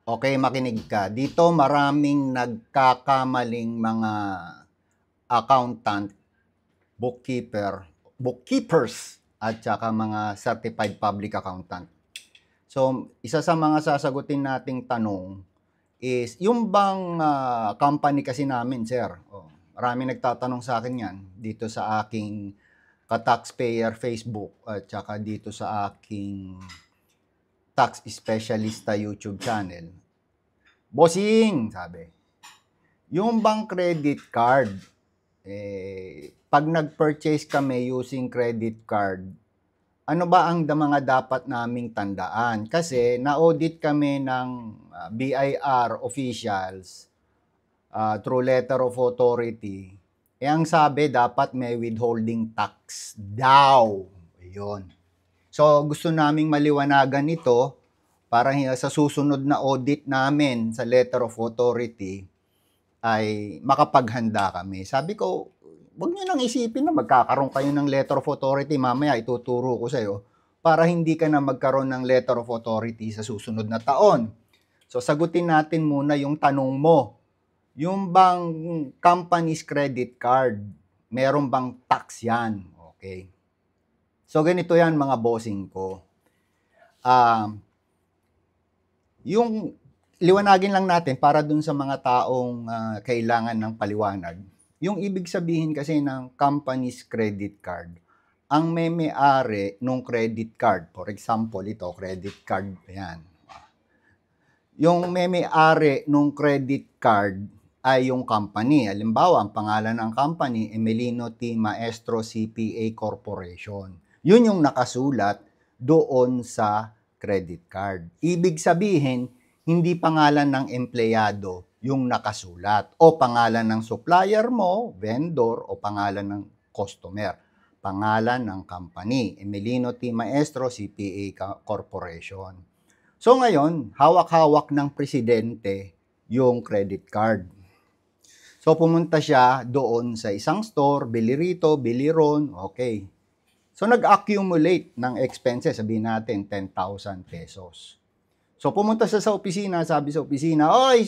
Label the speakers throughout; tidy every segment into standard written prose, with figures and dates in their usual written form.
Speaker 1: Okay, makinig ka. Dito maraming nagkakamaling mga accountant, bookkeepers, at saka mga certified public accountant. So, isa sa mga sasagutin nating tanong is, yung bang company kasi namin, sir, marami nagtatanong sa akin yan dito sa aking ka-taxpayer Facebook at saka dito sa aking tax specialista YouTube channel. Bossing, sabi, yung bang credit card, pag nag-purchase kami using credit card, ano ba ang mga dapat naming tandaan? Kasi na-audit kami ng BIR officials through letter of authority. Ang sabi, dapat may withholding tax daw. Ayun. So, gusto naming maliwanagan ito para sa susunod na audit namin sa letter of authority ay makapaghanda kami. Sabi ko, wag nyo nang isipin na magkakaroon kayo ng letter of authority, mamaya ituturo ko sa'yo para hindi ka na magkaroon ng letter of authority sa susunod na taon. So, sagutin natin muna yung tanong mo. Yung bang company's credit card, meron bang tax yan? Okay. So, ganito yan mga bossing ko. Yung liwanagin lang natin para dun sa mga taong kailangan ng paliwanag. Yung ibig sabihin kasi ng company's credit card, ang may-ari nung credit card, for example, ito, credit card, yan. Yung may-ari nung credit card ay yung company. Halimbawa, ang pangalan ng company, Emelino T. Maestro CPA Corporation. Yun yung nakasulat doon sa credit card. Ibig sabihin, hindi pangalan ng empleyado yung nakasulat o pangalan ng supplier mo, vendor, o pangalan ng customer. Pangalan ng company, Emelino T. Maestro CPA Corporation. So ngayon, hawak-hawak ng presidente yung credit card. So pumunta siya doon sa isang store, bili rito, bili ron, okay. So nag-accumulate ng expenses, sabihin natin 10,000 pesos. So pumunta siya sa opisina, sabi sa opisina, oy,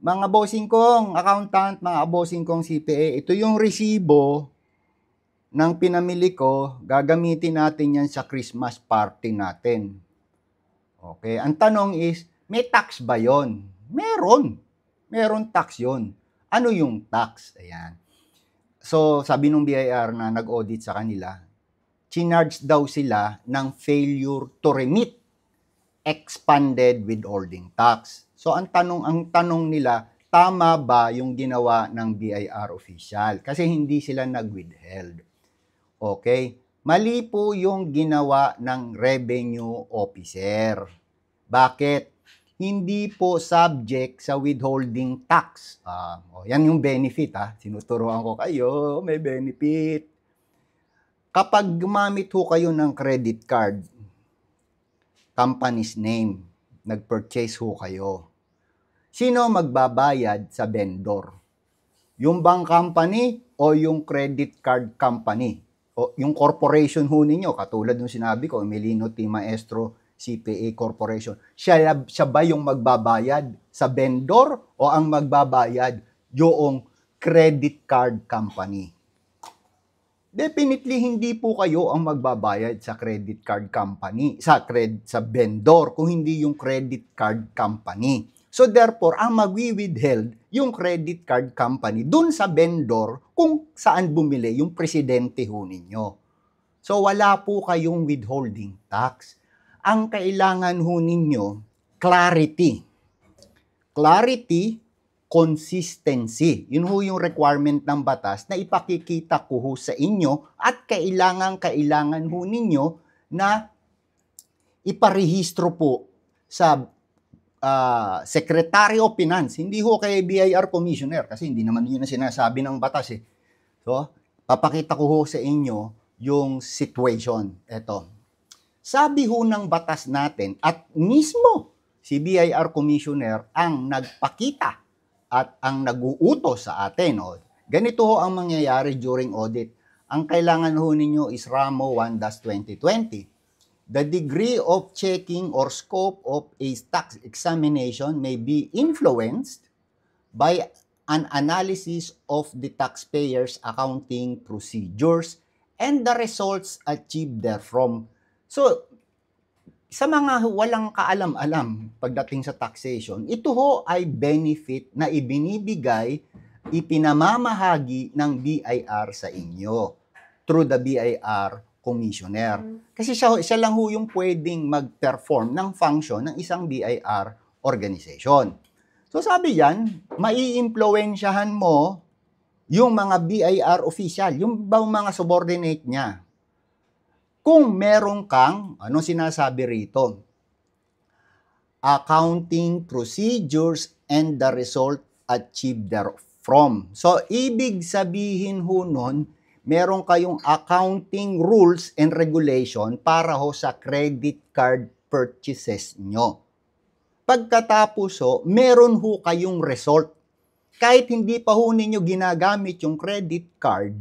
Speaker 1: mga bossing kong accountant, mga bossing kong CPA, ito yung resibo ng pinamili ko, gagamitin natin yan sa Christmas party natin. Okay, ang tanong is, may tax ba yon? Meron. Meron tax yon. Ano yung tax? Ayan. So sabi nung BIR na nag-audit sa kanila, chinarge daw sila ng failure to remit expanded withholding tax. So ang tanong nila, tama ba yung ginawa ng BIR official? Kasi hindi sila nag-withheld. Okay? Mali po yung ginawa ng revenue officer. Bakit? Hindi po subject sa withholding tax. Yan yung benefit. Sinuturuan ko kayo, may benefit. Kapag gumamit ho kayo ng credit card, company's name, nag-purchase ho kayo, sino magbabayad sa vendor? Yung bank company o yung credit card company? O yung corporation ho ninyo, katulad ng sinabi ko, Emelino T. Maestro CPA Corporation. Siya ba yung magbabayad sa vendor o ang magbabayad yung credit card company? Definitely hindi po kayo ang magbabayad sa credit card company, sa vendor, kung hindi yung credit card company. So therefore, ang magwi-withheld yung credit card company dun sa vendor kung saan bumili yung presidente ho ninyo. So wala po kayong withholding tax. Ang kailangan ho ninyo, clarity. Clarity, consistency. Yun ho yung requirement ng batas na ipakikita ko ho sa inyo at kailangan ho ninyo na iparehistro po sa Secretary of Finance. Hindi ho kay BIR Commissioner kasi hindi naman yun ang sinasabi ng batas eh. So, papakita ko ho sa inyo yung situation. Ito. Sabi ho ng batas natin at mismo si BIR Commissioner ang nagpakita at ang nag-uutos sa atin. Ganito ho ang mangyayari during audit. Ang kailangan ho ninyo is RAMO 1-2020. The degree of checking or scope of a tax examination may be influenced by an analysis of the taxpayer's accounting procedures and the results achieved therefrom. So, sa mga walang kaalam-alam pagdating sa taxation, ito ho ay benefit na ibinibigay, ipinamamahagi ng BIR sa inyo through the BIR commissioner. Kasi siya lang ho yung pwedeng mag-perform ng function ng isang BIR organization. So sabi yan, maiimpluwensyahan mo yung mga BIR official, yung bang mga subordinate niya. Kung meron kang, anong sinasabi rito? Accounting procedures and the result achieved therefrom. So, ibig sabihin ho nun, meron kayong accounting rules and regulation para ho sa credit card purchases nyo. Pagkatapos ho, meron ho kayong result. Kahit hindi pa ho ninyo ginagamit yung credit card,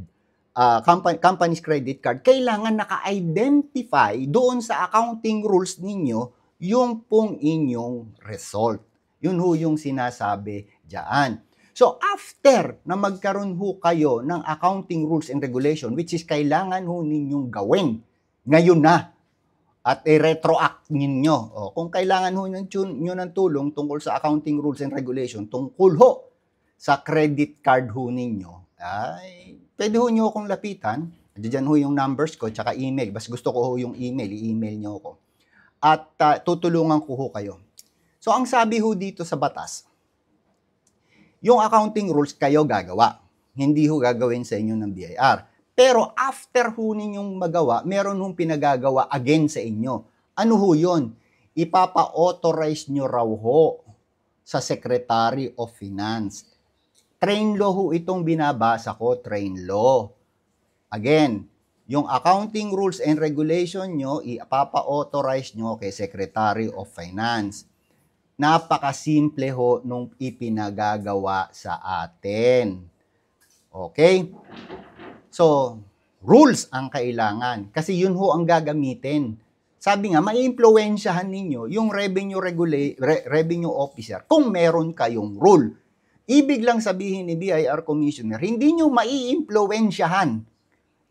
Speaker 1: company's credit card, kailangan naka-identify doon sa accounting rules ninyo yung pong inyong result. Yun ho yung sinasabi dyan. So, after na magkaroon ho kayo ng accounting rules and regulation, which is kailangan ho ninyong gawin ngayon na, at i-retroact ninyo. Kung kailangan ho nyo ng tulong tungkol sa accounting rules and regulation, tungkol ho sa credit card ho ninyo, ay pwede ho nyo akong lapitan. Diyan ho yung numbers ko, tsaka email. Bas gusto ko ho yung email, i-email nyo ako. At tutulungan ko ho kayo. So, ang sabi ho dito sa batas, yung accounting rules kayo gagawa. Hindi ho gagawin sa inyo ng BIR. Pero after ho ninyong magawa, meron hong pinagagawa again sa inyo. Ano ho yun? Ipapa-authorize nyo raw ho sa Secretary of Finance. Train law ho itong binabasa ko, train law. Again, yung accounting rules and regulation nyo, ipapa-authorize nyo kay Secretary of Finance. Napakasimple ho nung ipinagagawa sa atin. Okay? So, rules ang kailangan. Kasi yun ho ang gagamitin. Sabi nga, maiimpluwensyahan ninyo yung revenue officer kung meron kayong rule. Ibig lang sabihin ni BIR Commissioner, hindi nyo maiimpluwensyahan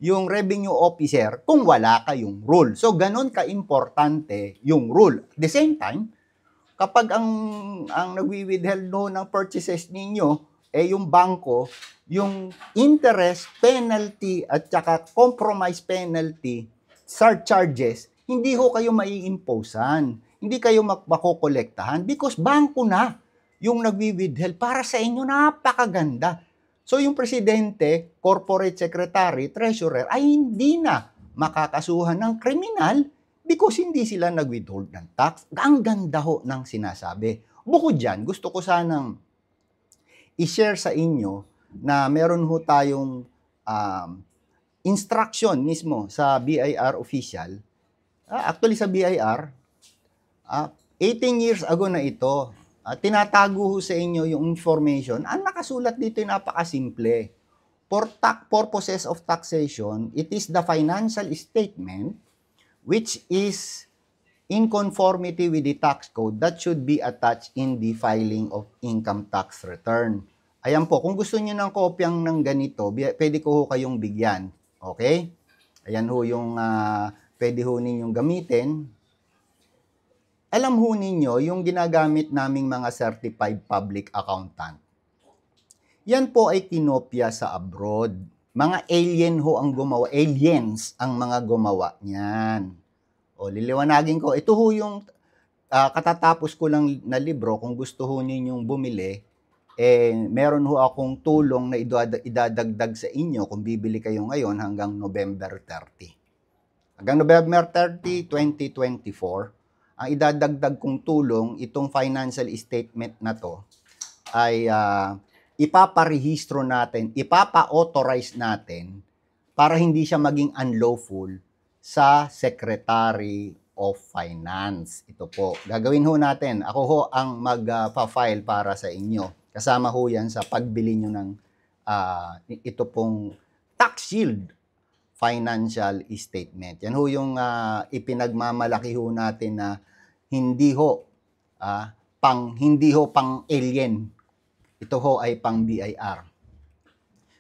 Speaker 1: yung revenue officer kung wala kayong rule. So, ganun ka-importante yung rule. At the same time, kapag ang nagwi-withheld ng purchases ninyo, yung bangko, yung interest, penalty, at saka compromise penalty, surcharges, hindi ho kayo mai-imposean. Hindi kayo makokolektahan because bangko na yung nagwi-withheld. Para sa inyo, napakaganda. So, yung presidente, corporate secretary, treasurer, ay hindi na makakasuhan ng kriminal because hindi sila nag-withhold ng tax. Ang ganda ho ng sinasabi. Bukod dyan, gusto ko sanang i-share sa inyo na meron ho tayong instruction mismo sa BIR official. Actually sa BIR, 18 years ago na ito, tinatago ho sa inyo yung information. Ang nakasulat dito ay napakasimple. For purposes of taxation, it is the financial statement which is in conformity with the tax code that should be attached in the filing of income tax return. Ayan po, kung gusto niyo ng kopyang ng ganito, pwede ko ho kayong bigyan. Okay? Ayan ho yung pwede ho ninyong gamitin. Alam ho ninyo, yung ginagamit naming mga certified public accountant. Yan po ay kinopya sa abroad. Mga alien ho ang gumawa, aliens ang mga gumawa niyan. O, liliwanagin ko. Ito ho yung katatapos ko lang na libro. Kung gusto ho ninyong bumili, meron ho akong tulong na idadagdag sa inyo kung bibili kayo ngayon hanggang November 30. Hanggang November 30, 2024, ang idadagdag kong tulong, itong financial statement na to, ay ipaparehistro natin, ipapa-authorize natin para hindi siya maging unlawful sa Secretary of Finance. Ito po, gagawin ho natin. Ako ho ang magpa-file para sa inyo. Kasama ho yan sa pagbili nyo ng ito pong tax shield financial statement. Yan ho yung ipinagmamalaki ho natin na hindi ho pang alien. Ito ho ay pang BIR.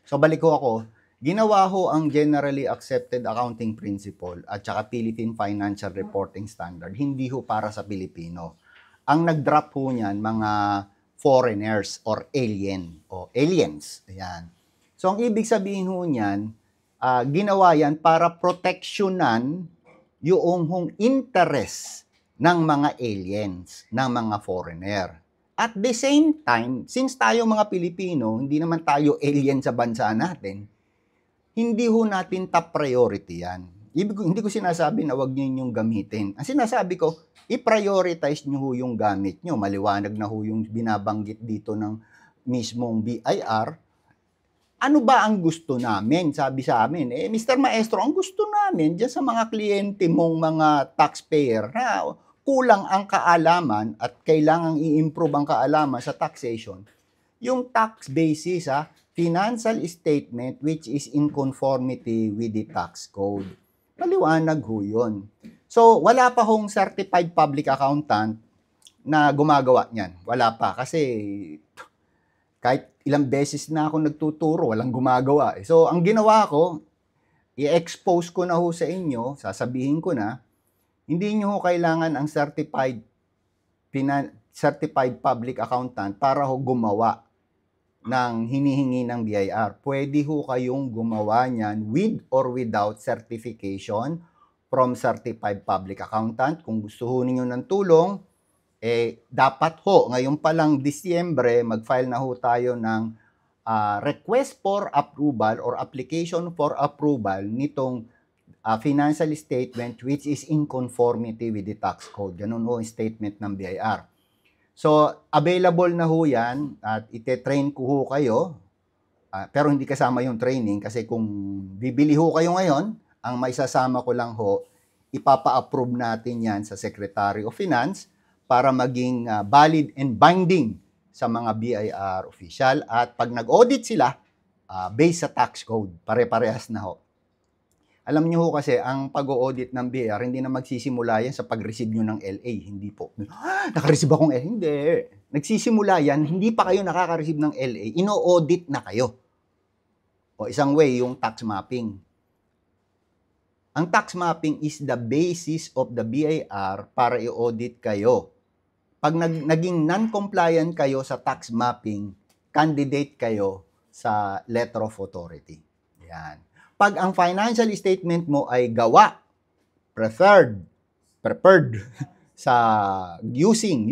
Speaker 1: So balik ho ako, ginawa ho ang Generally Accepted Accounting Principle at saka Philippine Financial Reporting Standard, hindi ho para sa Pilipino. Ang nag-drop ho niyan, mga foreigners or aliens. Ayan. So ang ibig sabihin ho niyan, ginawa yan para proteksyonan yung interest ng mga aliens, ng mga foreigner. At the same time, since tayo mga Pilipino, hindi naman tayo alien sa bansa natin, hindi ho natin top priority yan. Hindi ko sinasabi na wag nyo yung gamitin. Ang sinasabi ko, i-prioritize nyo ho yung gamit nyo. Maliwanag na ho yung binabanggit dito ng mismong BIR. Ano ba ang gusto namin? Sabi sa amin, Mr. Maestro, ang gusto namin dyan sa mga kliyente mong mga taxpayer na kulang ang kaalaman at kailangang i-improve ang kaalaman sa taxation, yung tax basis, financial statement which is in conformity with the tax code. Paliwanag ho yun. So, wala pa hong certified public accountant na gumagawa niyan. Wala pa kasi kahit ilang beses na ako nagtuturo, walang gumagawa. So, ang ginawa ko, i-expose ko na ho sa inyo, sasabihin ko na, hindi nyo ho kailangan ang certified public accountant para ho gumawa ng hinihingi ng BIR. Pwede ho kayong gumawa niyan with or without certification from certified public accountant. Kung gusto ho ninyo ng tulong, dapat ho, ngayon pa lang Disyembre, mag-file na ho tayo ng request for approval or application for approval nitong financial statement which is in conformity with the tax code. Ganun ho ang statement ng BIR. So, available na ho yan at ite-train ko ho kayo. Pero hindi kasama yung training kasi kung bibili ho kayo ngayon, ang may sasama ko lang ho, ipapa-approve natin yan sa Secretary of Finance para maging valid and binding sa mga BIR official. At pag nag-audit sila, based sa tax code, pare-parehas na ho. Alam niyo ho kasi, ang pag-audit ng BIR, hindi na magsisimula yan sa pag-receive nyo ng LA. Hindi po. Naka-receive akong LA? Hindi. Nagsisimula yan, hindi pa kayo nakaka-receive ng LA, ino-audit na kayo. O isang way, yung tax mapping. Ang tax mapping is the basis of the BIR para i-audit kayo. Pag naging non-compliant kayo sa tax mapping, candidate kayo sa letter of authority. Yan. Pag ang financial statement mo ay gawa, prepared sa using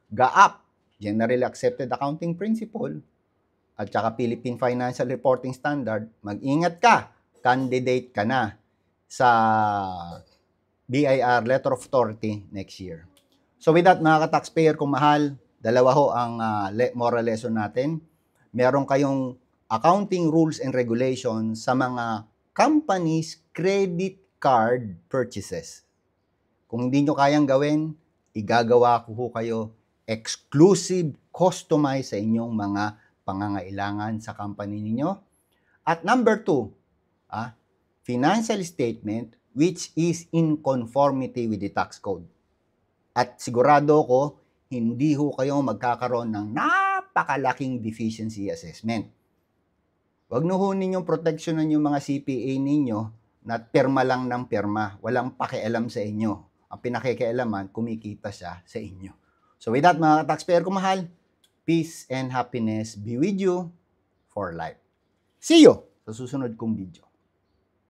Speaker 1: GAAP, Generally Accepted Accounting Principle, at saka Philippine Financial Reporting Standard, mag-ingat ka, candidate ka na sa BIR Letter of Authority next year. So with that, mga ka-taxpayer kung mahal, dalawa ho ang moral lesson natin. Meron kayong accounting rules and regulations sa mga companies' credit card purchases. Kung hindi nyo kayang gawin, igagawa ko ho kayo exclusive, customized sa inyong mga pangangailangan sa company ninyo. At number 2, financial statement which is in conformity with the tax code. At sigurado ko, hindi ho kayo magkakaroon ng napakalaking deficiency assessment. Huwag na ho ninyong proteksyonan yung mga CPA ninyo na pirma lang ng pirma. Walang pakialam sa inyo. Ang pinakikialaman, kumikita siya sa inyo. So with that, mga taxpayer ko mahal, peace and happiness be with you for life. See you sa susunod kong video.